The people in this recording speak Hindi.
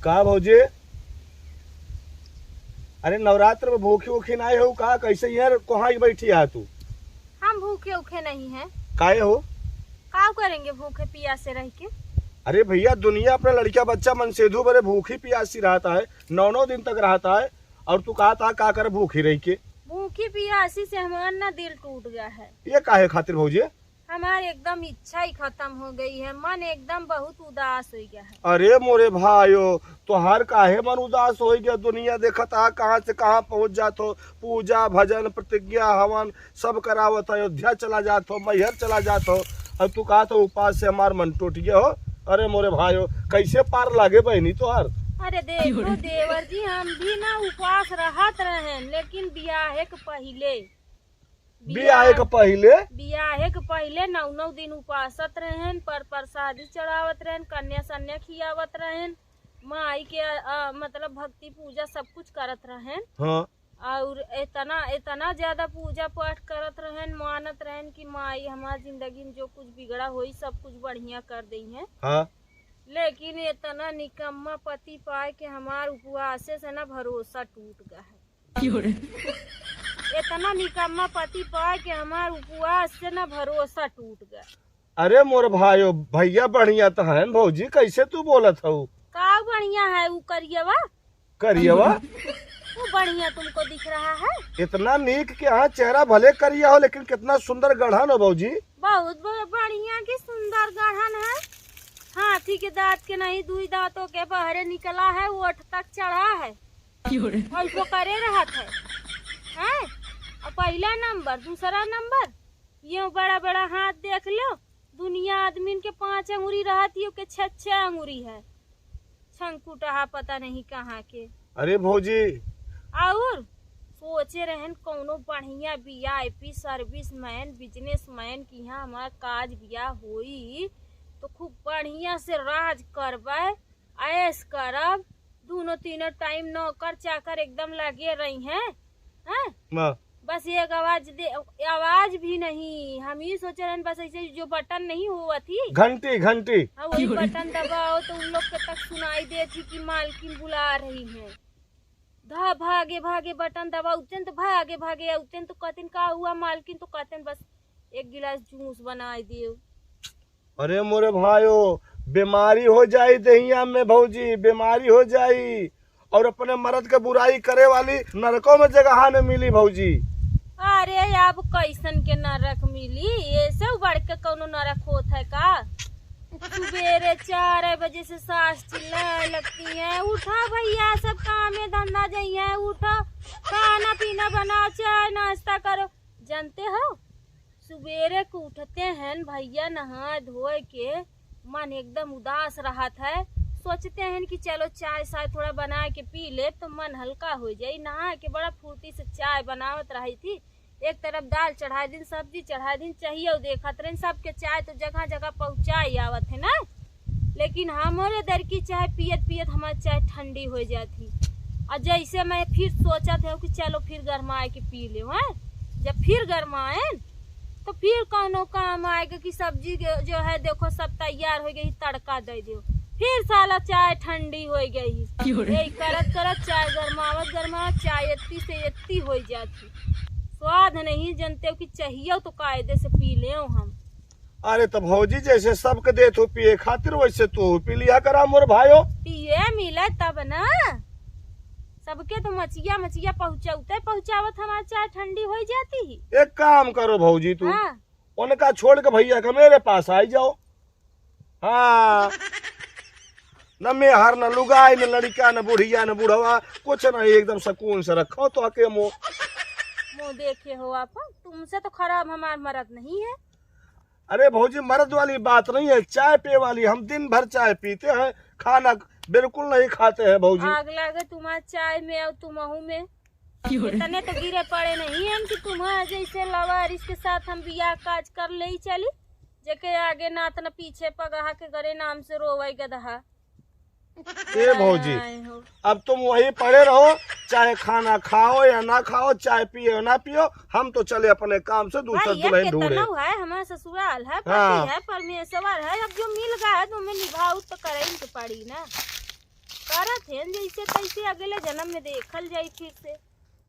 का भौजी? अरे नवरात्र में भूखी वूखी नहीं हो का? कैसे यार कहाँ बैठी है तू? हम भूखे उखे नहीं हैं। काहे हो? का करेंगे भूखे प्यासे रह के? अरे भैया दुनिया अपना लड़का बच्चा मनसेधु बड़े भूखी प्यासी रहता है, 9 दिन तक रहता है, और तू कहा था का कर भूखी रही के? भूखी प्यासी से हमारा ना दिल टूट गया है। ये काहे खातिर भौजी? हमारी एकदम इच्छा ही खत्म हो गई है, मन एकदम बहुत उदास हो गया है। अरे मोरे भाइयो, तो हर काहे मन उदास हो गया? दुनिया देखत आ कहाँ से कहाँ पहुँच जात हो, पूजा भजन प्रतिज्ञा हवन सब करावत हो, अयोध्या चला जात हो, मैहर चला जात हो, और तू कहा तो उपास से हमार मन टूट गया हो। अरे मोरे भाइयो, कैसे पार लागे बहनी तोहार? अरे देखो देवर जी, हम भी ना उपवास रहत रहे, लेकिन बियाहे के पहले बियाहे के पहले 9 दिन उपासत रहें, पर प्रसादी चढ़ावत रहें, कन्या सन्या खियावत रहें, माई के मतलब भक्ति पूजा सब कुछ करत रहें। हाँ। और इतना ज्यादा पूजा पाठ करत रहें, मानत रहें कि माई हमारी जिंदगी में जो कुछ बिगड़ा हुई सब कुछ बढ़िया कर दी है। हाँ। लेकिन इतना निकम्मा पति पाए के हमार उपवास से ना भरोसा टूट गया है। इतना निकम्मा पति पाए के हमार उपवास से ना भरोसा टूट गया। अरे मोर भाइयो, भैया बढ़िया तो है भौजी, कैसे तू बोलत हो? का बढ़िया है वो करियवा? वो बढ़िया तुमको दिख रहा है? इतना नीक के हाँ चेहरा भले करिया हो, लेकिन कितना सुंदर गढ़न हो भौजी। बहुत बढ़िया की सुंदर गढ़न है। हाथी के दांत के नहीं, 2 दांतों के बहरे निकला है, वो 8 तक चढ़ा है और उसको करे रहत है। और पहला नंबर, दूसरा नंबर, ये बड़ा बड़ा हाथ देख लो, दुनिया आदमी के 5 अंगुरी रहती है, 6 अंगुरी है। छंकुटा पता नहीं कहाँ के। अरे भौजी, और सोचे रहन कौनो बढ़िया VIP सर्विसमैन बिजनेसमैन की यहाँ हमारा काज बिया होई तो खूब बढ़िया से राज करबे, ऐश करब, 2-3 टाइम नौकर चाकर एकदम लगे रही हैं। बस एक आवाज भी नहीं, हम ही सोच रहे हैं बस ऐसे जो बटन नहीं हुआ थी घंटी वही बटन दबाओ तो उन लोग के तक सुनाई देती कि मालकिन बुला रही है। भागे बटन दबाओ तो भागे उतन तो कहते का हुआ मालकिन, तो कहते बस 1 गिलास जूस बनाए दियो। अरे मोरे भाइयो, बीमारी हो जाई दहिया में भौजी, बीमारी हो जाई, और अपने मर्द के बुराई करे वाली नरकों में जगह न मिली भौजी। अरे अब कैसन के नरक मिली? ऐसे बढ़ के कौनो नरक होता है का? सुबेरे 4 बजे से सास चिल्लाने लगती है, उठा भैया सब काम में धंधा जाइए, उठा खाना पीना बनाओ, चाय नाश्ता करो। जानते हो सुबेरे को उठते हैं भैया नहा धोए के मन एकदम उदास रहता है, सोचते हैं कि चलो चाय साय थोड़ा बना के पी ले तो मन हल्का हो जाए। नहा के बड़ा फुर्ती से चाय बनावत रही थी, एक तरफ दाल चढ़ाए दिन, सब्जी चढ़ाए दिन, चाहिए देखत रहे सबके चाय तो जगह जगह पहुँचाई आवत है ना। लेकिन हमारे दर की चाय पियत हमारी चाय ठंडी हो जाती। और जैसे मैं फिर सोचा था कि चलो फिर गरमाए के पी ले, जब फिर गरमाए तो फिर कौनो काम आएगा कि सब्जी जो है देखो सब तैयार हो गई, तड़का दे दो, फिर साला चाय ठंडी हो गई। यही करत चाय गरमावत चाय इतनी से इतनी हो जाती, स्वाद नहीं जानते हो कि चाहिए तो कायदे से पी ले हम। अरे तो भौजी जैसे सबके दे तू पिए खातिर, वैसे तू पी लिया करा मोर भाइयो। पिए मिले तब ना, सबके तो मचिया पहुँचावत हमारी चाय ठंडी हो जाती ही। एक काम करो भौजी, तू हाँ। उनका छोड़ के भैया का मेरे पास आई जाओ। हाँ, न मेहर न लुगाई न लड़का न बुढ़िया न बुढ़वा, कुछ नहीं, एकदम सुकून से रखो तो आके मुँह देखे हो आप। तुमसे तो खराब हमार मर्द नहीं है। अरे भौजी मर्द वाली बात नहीं है, चाय पे वाली। हम दिन भर चाय पीते हैं, खाना बिल्कुल नहीं खाते हैं भौजी। आग लगे तुम्हारे चाय में और तुम्हारू में, इतने तो गिरे पड़े नहीं हम कि तुम्हारे जैसे लवारिस के साथ हम बियाह काज कर ले चली, जेके आगे नात न पीछे पगहा के गरे नाम से रोवे गदहा। ए भौजी, अब तुम वही पड़े रहो, चाहे खाना खाओ या ना खाओ, चाय पियो या ना पियो, हम तो चले अपने काम से दूसरा दुल्हन ढूंढे। है हमारा ससुराल है, पति है, परमेश्वर है, अब जो मिल गया है तो हमें निभाऊ तो करे तो पड़ी ना, कर करत हैं जैसे तैसे अगले जन्म में देखल जाई फिर से।